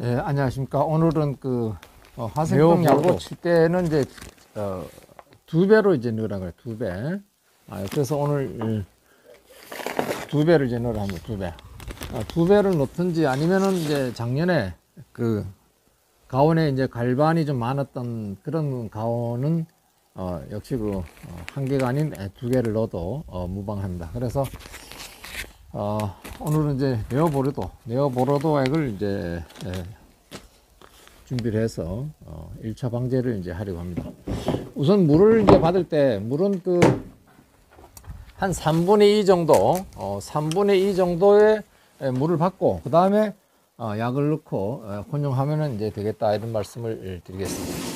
예, 안녕하십니까. 오늘은 그 화생병 약으로 칠 때는 이제 2배로 이제 넣으라 그래. 2배. 그래서 오늘 2배를 이제 넣으라 합니다. 2배. 2배를 넣든지 아니면은 이제 작년에 그 가온에 이제 갈반이 좀 많았던 그런 가온은 역시 그 한 개가 아닌 2개를 넣어도 무방합니다. 그래서 오늘은 이제 네오보로도 액을 이제 준비를 해서 1차 방제를 이제 하려고 합니다. 우선 물을 이제 받을 때 물은 그 한 3분의 2 정도 3분의 2 정도의 물을 받고 그 다음에 약을 넣고 혼용하면 이제 되겠다, 이런 말씀을 드리겠습니다.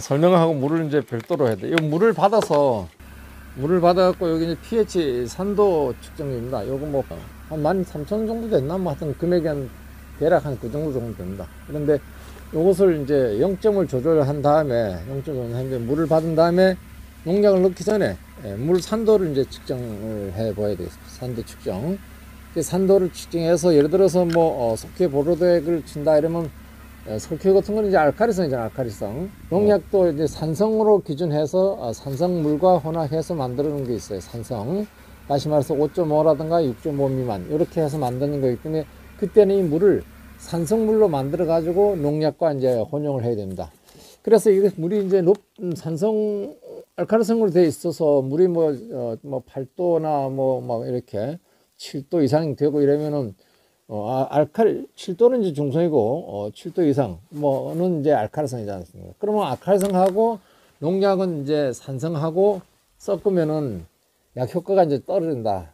설명하고 물을 이제 별도로 해야 돼. 이 물을 받아갖고 여기 이제 pH 산도 측정입니다. 요거 뭐 한 13,000 정도 됐나? 뭐 하여튼 금액이 한 대략 한 그 정도 됩니다. 그런데 요것을 이제 0점을 조절한 다음에 물을 받은 다음에 농약을 넣기 전에 물 산도를 이제 측정을 해 봐야 되겠습니다. 산도 측정. 산도를 측정해서 예를 들어서 뭐 석회 보로덱을 친다 이러면 석회 같은 거는 이제 알카리성이잖아, 알카리성. 농약도 이제 산성으로 기준해서 산성물과 혼합해서 만드는 게 있어요. 산성. 다시 말해서 5.5라든가 6.5 미만 이렇게 해서 만드는 거기 때문에 그때는 이 물을 산성물로 만들어 가지고 농약과 이제 혼용을 해야 됩니다. 그래서 이 물이 이제 산성 알카리성으로 되어 있어서 물이 뭐 8도나 뭐 이렇게 7도 이상이 되고 이러면은 7도는 이제 중성이고 7도 이상 뭐는 이제 알카리성이지 않습니까? 그러면 알카리성하고 농약은 이제 산성하고 섞으면은 약 효과가 이제 떨어진다,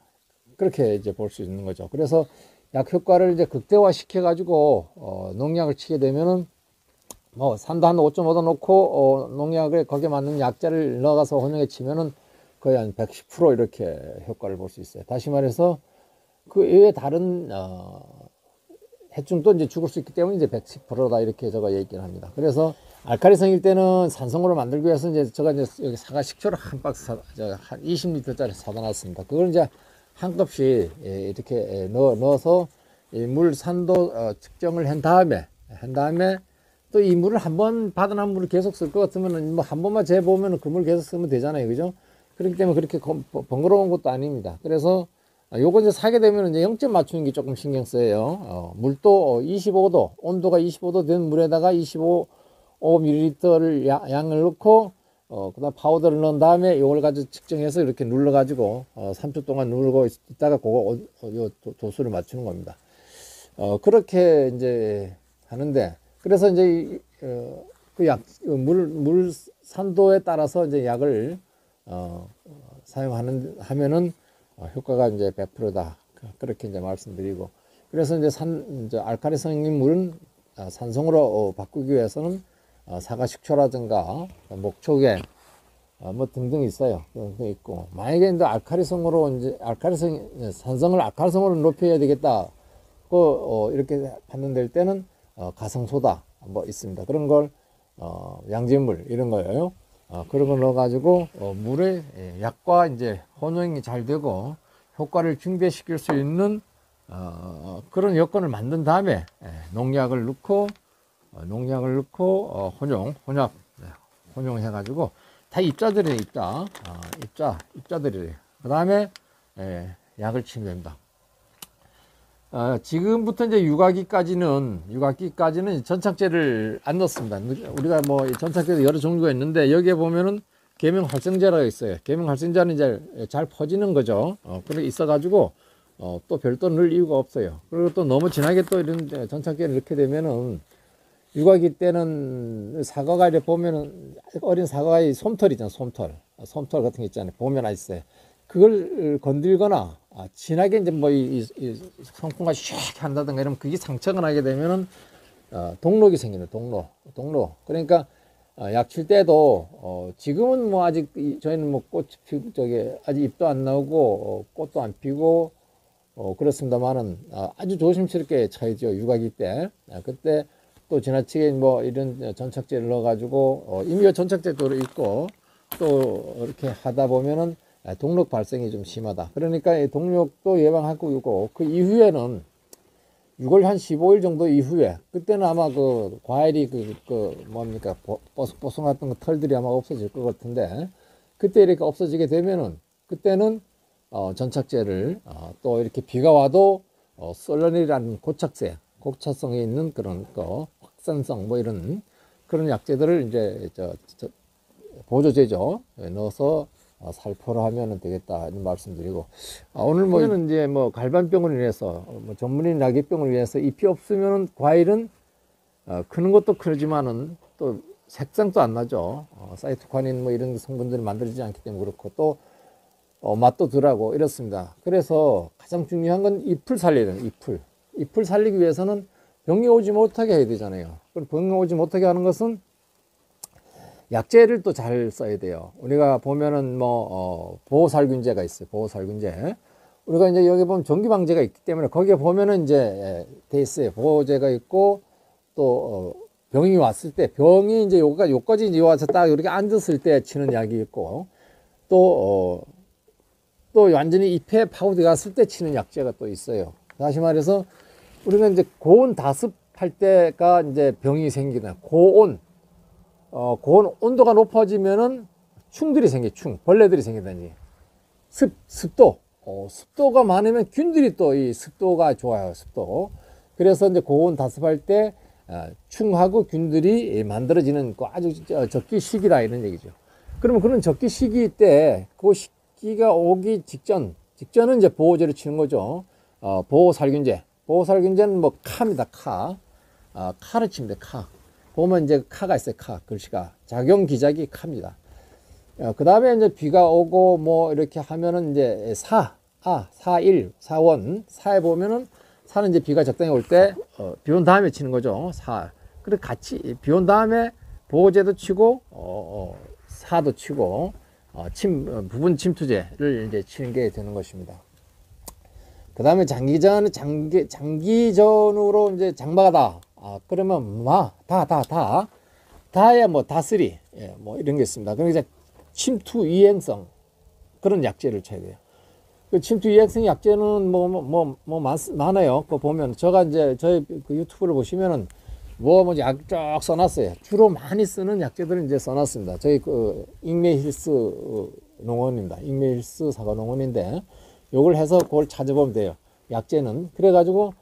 그렇게 이제 볼 수 있는 거죠. 그래서 약 효과를 이제 극대화 시켜 가지고 농약을 치게 되면은 뭐 3도 한 5.5도 넣고 농약을 거기에 맞는 약자를 넣어가서 혼용에 치면은 거의 한 110% 이렇게 효과를 볼 수 있어요. 다시 말해서 그 외에 다른 해충도 이제 죽을 수 있기 때문에 이제 110%다 이렇게 제가 얘기를 합니다. 그래서 알카리성일 때는 산성으로 만들기 위해서 이제 제가 이제 여기 사과 식초를 한 박스 한 20리터짜리 사다 놨습니다. 그걸 이제 한 컵씩 이렇게 넣어서 물 산도 측정을 한 다음에 또 이 물을 한번 받아난 물을 계속 쓸 것 같으면은 뭐 한 번만 재보면은 그 물 계속 쓰면 되잖아요, 그죠? 그렇기 때문에 그렇게 번거로운 것도 아닙니다. 그래서 요거 이제 사게 되면 이제 0점 맞추는 게 조금 신경 쓰여요. 물도 25도, 온도가 25도 된 물에다가 25ml를 양을 넣고, 그 다음 파우더를 넣은 다음에 요걸 가지고 측정해서 이렇게 눌러가지고, 3초 동안 누르고 있다가 그거, 요 도수를 맞추는 겁니다. 그렇게 이제 하는데, 그래서 이제, 물 산도에 따라서 이제 약을, 하면은, 효과가 이제 100%다. 그렇게 이제 말씀드리고. 그래서 이제 알카리성인 물은 산성으로 바꾸기 위해서는 사과 식초라든가 목초계 뭐 등등 있어요. 등등 있고. 만약에 이제 산성을 알카리성으로 높여야 되겠다. 이렇게 판단될 때는 가성소다 뭐 있습니다. 그런 걸 양질물 이런 거예요. 그런 걸 넣어가지고 물에 약과 이제 혼용이 잘 되고 효과를 증대시킬 수 있는 그런 여건을 만든 다음에 농약을 넣고 혼용해가지고 다 입자들이에요. 입자들이에요. 그 다음에 약을 치면 됩니다. 지금부터 이제 육아기까지는 전착제를 안 넣습니다. 우리가 뭐 전착제도 여러 종류가 있는데 여기에 보면은 계명 활성제라고 있어요. 계명 활성제는 이제 잘 퍼지는 거죠. 그렇게 있어가지고 또 별도 넣을 이유가 없어요. 그리고 또 너무 진하게 또 이런 전착제를 넣게 되면은 육아기 때는 사과가 이렇게 보면은 어린 사과의 솜털 있잖아요. 솜털 같은 게 있잖아요. 보면 있어요. 그걸 건들거나 진하게 이제 뭐 이 성분과 샥 한다든가 이러면 그게 상처가 나게 되면은 동록이 생기는 동록. 그러니까 약 칠 때도 지금은 뭐 아직 저희는 뭐 꽃 피고 아직 잎도 안 나오고 꽃도 안 피고 그렇습니다만은 아주 조심스럽게 쳐야죠. 육아기 때. 그때 또 지나치게 뭐 이런 전착제를 넣어가지고 이미 전착제도 있고 또 이렇게 하다 보면은 동력 발생이 좀 심하다. 그러니까 이 동력도 예방하고 있고 그 이후에는 6월 한 15일 정도 이후에 그때는 아마 그 과일이 뭡니까 뽀송뽀송했던 그 털들이 아마 없어질 것 같은데 그때 이렇게 없어지게 되면은 그때는 전착제를 또 이렇게 비가 와도 솔런이라는 고착성이 있는 그런 거 확산성 뭐 이런 그런 약제들을 이제 보조제죠 넣어서 살포를 하면 되겠다 이런 말씀드리고 오늘 뭐는 이제 뭐 갈반병을 위해서 뭐 전문인 낙엽병을 위해서 잎이 없으면 과일은 크는 것도 크지만은 또 색상도 안 나죠. 사이토카닌 뭐 이런 성분들이 만들어지지 않기 때문에 그렇고 또 맛도 덜하고 이렇습니다. 그래서 가장 중요한 건 잎을 살려야 돼요. 잎을 살리기 위해서는 병이 오지 못하게 해야 되잖아요. 그럼 병이 오지 못하게 하는 것은 약제를 또 잘 써야 돼요. 우리가 보면은 뭐 보호살균제가 있어요. 보호살균제. 우리가 이제 여기 보면 전기방제가 있기 때문에 거기에 보면은 이제 돼 있어요. 보호제가 있고 또 병이 왔을 때 병이 이제 요까지 이제 와서 딱 이렇게 앉았을 때 치는 약이 있고 또 완전히 잎에 파고들어갔을 때 치는 약제가 또 있어요. 다시 말해서 우리가 이제 고온 다습할 때가 이제 병이 생기는 고온 온도가 높아지면은 충들이 벌레들이 생기다니. 습도가 많으면 균들이 또 이 습도가 좋아요, 습도. 그래서 이제 고온 다습할 때 충하고 균들이 만들어지는 아주 적기 시기다 이런 얘기죠. 그러면 그런 적기 시기 때 그 시기가 오기 직전은 이제 보호제를 치는 거죠. 보호살균제는 뭐 카입니다, 카. 카를 칩니다, 카. 보면 이제 카가 있어요, 글씨가. 작용 기작이 카입니다. 그 다음에 이제 비가 오고 뭐 이렇게 하면은 이제 4에 보면은 4는 이제 비가 적당히 올 때, 비 온 다음에 치는 거죠, 4. 그리고 같이 비 온 다음에 보호제도 치고, 4도 치고, 부분 침투제를 이제 치는 게 되는 것입니다. 그 다음에 장기전으로 이제 장마가 그러면 다야 뭐 다스리 뭐 이런 게 있습니다. 그러니까 이제 침투 이행성 그런 약제를 쳐야 돼요. 그 침투 이행성 약제는 많아요. 그 보면 제가 이제 저희 그 유튜브를 보시면은 약 쫙 써놨어요. 주로 많이 쓰는 약제들은 이제 써놨습니다. 저희 그 잉메힐스 농원입니다. 잉메힐스 사과농원인데 요걸 해서 그걸 찾아보면 돼요. 약제는 그래가지고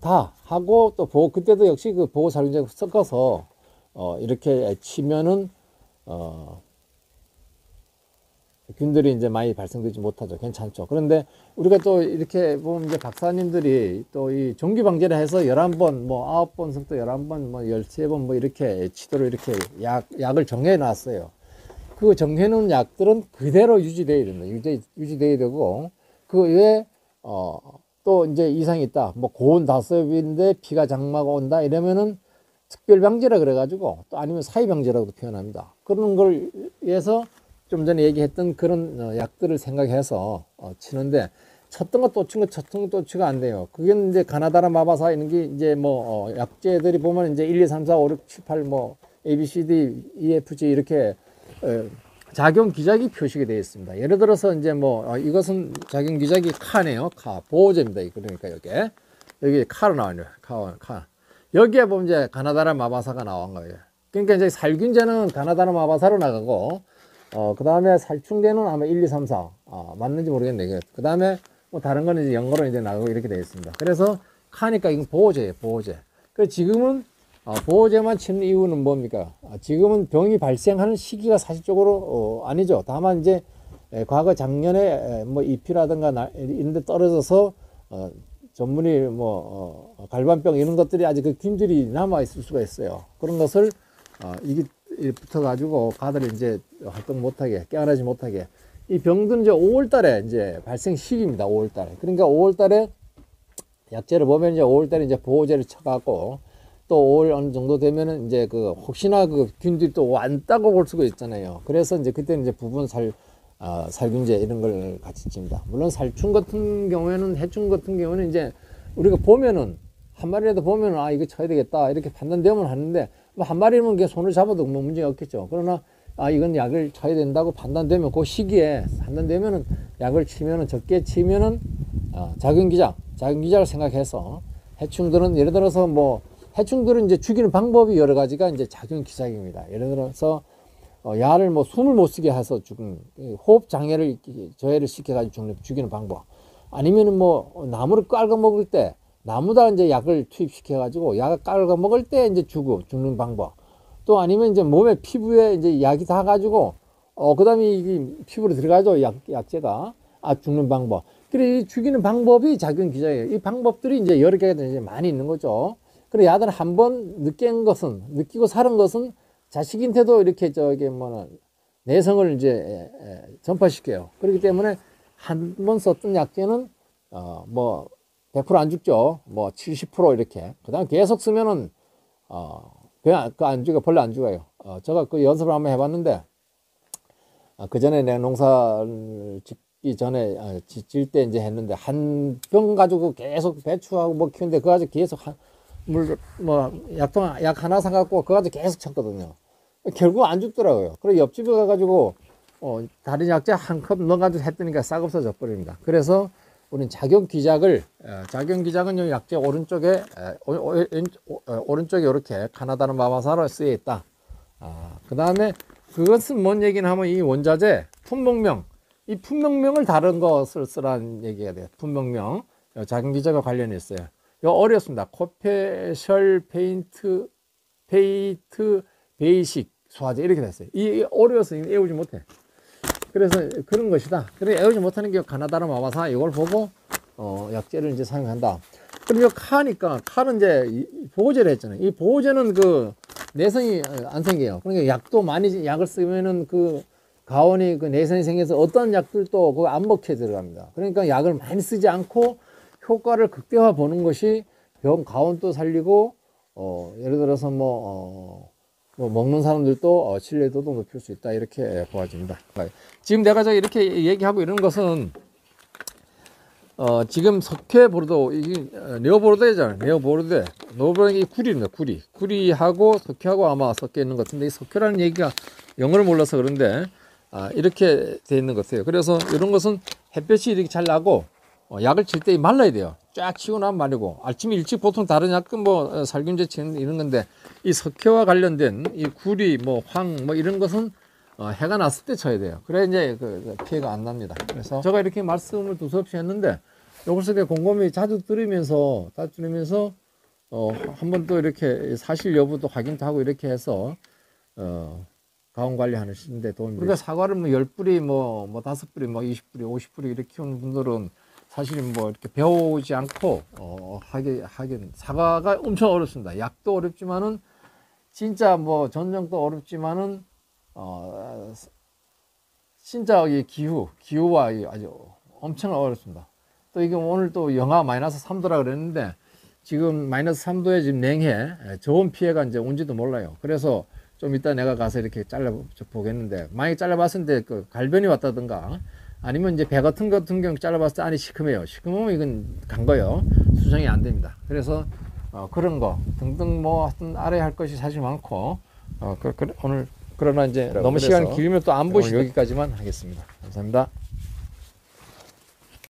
다 하고 또 그때도 역시 그 보호살균제 섞어서 이렇게 치면은 균들이 이제 많이 발생되지 못하죠. 괜찮죠. 그런데 우리가 또 이렇게 보면 이제 박사님들이 또 이 정기방제를 해서 11번, 9번 섞도 11번, 13번 이렇게 치도록 이렇게 약을 정해 놨어요. 그 정해 놓은 약들은 그대로 유지돼야 됩니다. 유지돼야 되고, 그 외에, 또 이제 이상이 있다. 고온 다습인데 비가 장마가 온다. 이러면은 특별방제라 그래가지고, 또 아니면 사이방제라고도 표현합니다. 그런 걸 위해서 좀 전에 얘기했던 그런 약들을 생각해서 치는데, 쳤던 거 또 치가 안 돼요. 그게 이제 가나다라 마바사 이런 게 이제 약제들이 보면 이제 1, 2, 3, 4, 5, 6, 7, 8 A, B, C, D, E, F, G 이렇게 작용 기작이 표시가 되어 있습니다. 예를 들어서 이제 이것은 작용 기작이 카네요. 보호제입니다. 그러니까 여기 카로 나와요. 카. 여기에 보면 이제 가나다라 마바사가 나온 거예요. 그러니까 이제 살균제는 가나다라 마바사로 나가고, 그 다음에 살충제는 아마 1, 2, 3, 4. 맞는지 모르겠네. 그 다음에 다른 거는 이제 영어로 이제 나가고 이렇게 되어 있습니다. 그래서 카니까 이건 보호제예요, 보호제. 그래서 지금은 보호제만 치는 이유는 뭡니까? 지금은 병이 발생하는 시기가 사실적으로 아니죠. 다만 이제 과거 작년에 잎이라든가 이런 데 떨어져서 전문이 갈반병 이런 것들이 아직 그 균들이 남아 있을 수가 있어요. 그런 것을 이게 붙어 가지고 가들을 이제 활동 못하게 깨어나지 못하게 이 병들은 이제 5월 달에 이제 발생 시기입니다. 5월 달에. 그러니까 5월 달에 약제를 보면 이제 5월 달에 이제 보호제를 쳐갖고 또 5월 어느 정도 되면은 이제 혹시나 그 균들이 또 왔다고 볼 수가 있잖아요. 그래서 이제 그때는 이제 부분 살균제 이런 걸 같이 칩니다. 물론 살충 같은 경우에는 해충 같은 경우는 이제 우리가 보면은 한 마리라도 보면 아 이거 쳐야 되겠다 이렇게 판단되면 하는데 뭐 한 마리면 그냥 손을 잡아도 뭐 문제가 없겠죠. 그러나 아 이건 약을 쳐야 된다고 판단되면 그 시기에 판단되면은 약을 치면은 적게 치면은 작용기작을 생각해서 해충들은 예를 들어서 뭐 해충들은 이제 죽이는 방법이 여러 가지가 이제 작용기작입니다. 예를 들어서 약을 뭐 숨을 못 쉬게 해서 죽은 호흡 장애를 저해를 시켜가지고 죽이는 방법. 아니면은 뭐 나무를 깔고 먹을 때 나무다 이제 약을 투입시켜가지고 약을 깔고 먹을 때 이제 죽는 방법. 또 아니면 이제 몸에 피부에 이제 약이 닿아가지고 그다음에 이 피부로 들어가죠 약재가 죽는 방법. 그래 이 죽이는 방법이 작용기작이에요. 이 방법들이 이제 여러 개가 이제 많이 있는 거죠. 그래 약을 한번 느끼고 살은 것은 자식인데도 이렇게 내성을 이제 전파시켜요. 그렇기 때문에 한 번 썼던 약재는 뭐 100% 안 죽죠. 뭐 70% 이렇게. 그다음 계속 쓰면은 그냥 안 죽어 별로 안 죽어요. 제가 그 연습을 한번 해봤는데 그 전에 내가 농사를 짓기 전에 질 때 이제 했는데 한 병 가지고 계속 배추하고 뭐 키우는데 그거 가지고 계속 약 하나 사갖고 그거 가지고 계속 쳤거든요. 결국 안 죽더라고요. 그리고 옆집에 가가지고 다른 약재 한 컵 넣어가지고 했더니까 싹 없어져 버립니다. 그래서 우리는 작용기작은 요 약재 오른쪽에 이렇게 카나다는 마바사로 쓰여 있다. 그 다음에 그것은 뭔 얘기는 하면 이 원자재 품목명, 이 품목명을 다른 것을 쓰라는 얘기가 돼요. 품목명 작용기작과 관련이 있어요. 이거 어렵습니다. 코페셜 페인트 베이식 소화제 이렇게 됐어요. 이 어려워서 외우지 못해. 그래서 그런 것이다. 그래 외우지 못하는 게 가나다라 마바사 이걸 보고 약재를 이제 사용한다. 그리고 칼은 이제 보호제를 했잖아요. 이 보호제는 그 내성이 안 생겨요. 그러니까 약도 많이 약을 쓰면은 그 가온이 그 내성이 생겨서 어떤 약들도 그 안 먹혀 들어갑니다. 그러니까 약을 많이 쓰지 않고 효과를 극대화 보는 것이 병 가온도 살리고 예를 들어서 뭐 먹는 사람들도 신뢰도도 높일 수 있다 이렇게 보아집니다. 지금 내가 이렇게 얘기하고 이런 것은 지금 석회보르도 이게 네오보르데잖아요. 네오보르데 구리입니다. 구리하고 석회하고 아마 섞여 있는 것 같은데 이 석회라는 얘기가 영어를 몰라서 그런데 이렇게 돼 있는 것 같아요. 그래서 이런 것은 햇볕이 이렇게 잘 나고 약을 칠 때 말라야 돼요. 쫙 치고 나면 마르고 아침에 일찍 보통 다른 약은 뭐 살균제 치는 이런 건데 이 석회와 관련된 이 구리 황 이런 것은 해가 났을 때 쳐야 돼요. 그래 이제 그 피해가 안 납니다. 그래서 제가 이렇게 말씀을 두서없이 했는데 이것을 곰곰이 자주 들으면서 한번 또 이렇게 사실 여부도 확인도 하고 이렇게 해서 가온 관리하는데 도움이 됩니다. 그러니까 사과를 뭐 10뿌리 뭐 5뿌리 뭐 20뿌리 50뿌리 이렇게 키우는 분들은 사실 뭐 이렇게 배우지 않고 하긴 사과가 엄청 어렵습니다. 약도 어렵지만은 진짜 뭐 전정도 어렵지만은 진짜 이 기후와 아주 엄청 어렵습니다. 또 이게 오늘 또 영하 마이너스 3도라 그랬는데 지금 마이너스 3도에 지금 냉해 저온 피해가 이제 온지도 몰라요. 그래서 좀 이따 내가 가서 이렇게 잘라 보겠는데 만약에 잘라봤을 때 그 갈변이 왔다든가 아니면 이제 배 같은 경우 잘라봤을 때 안이 시큼해요. 시큼하면 이건 간 거예요. 수정이 안 됩니다. 그래서 그런 거 등등 뭐 하여튼 알아야 할 것이 사실 많고 오늘 그러나 이제 너무 시간이 길면 또 안 보시고 여기까지만 하겠습니다. 감사합니다.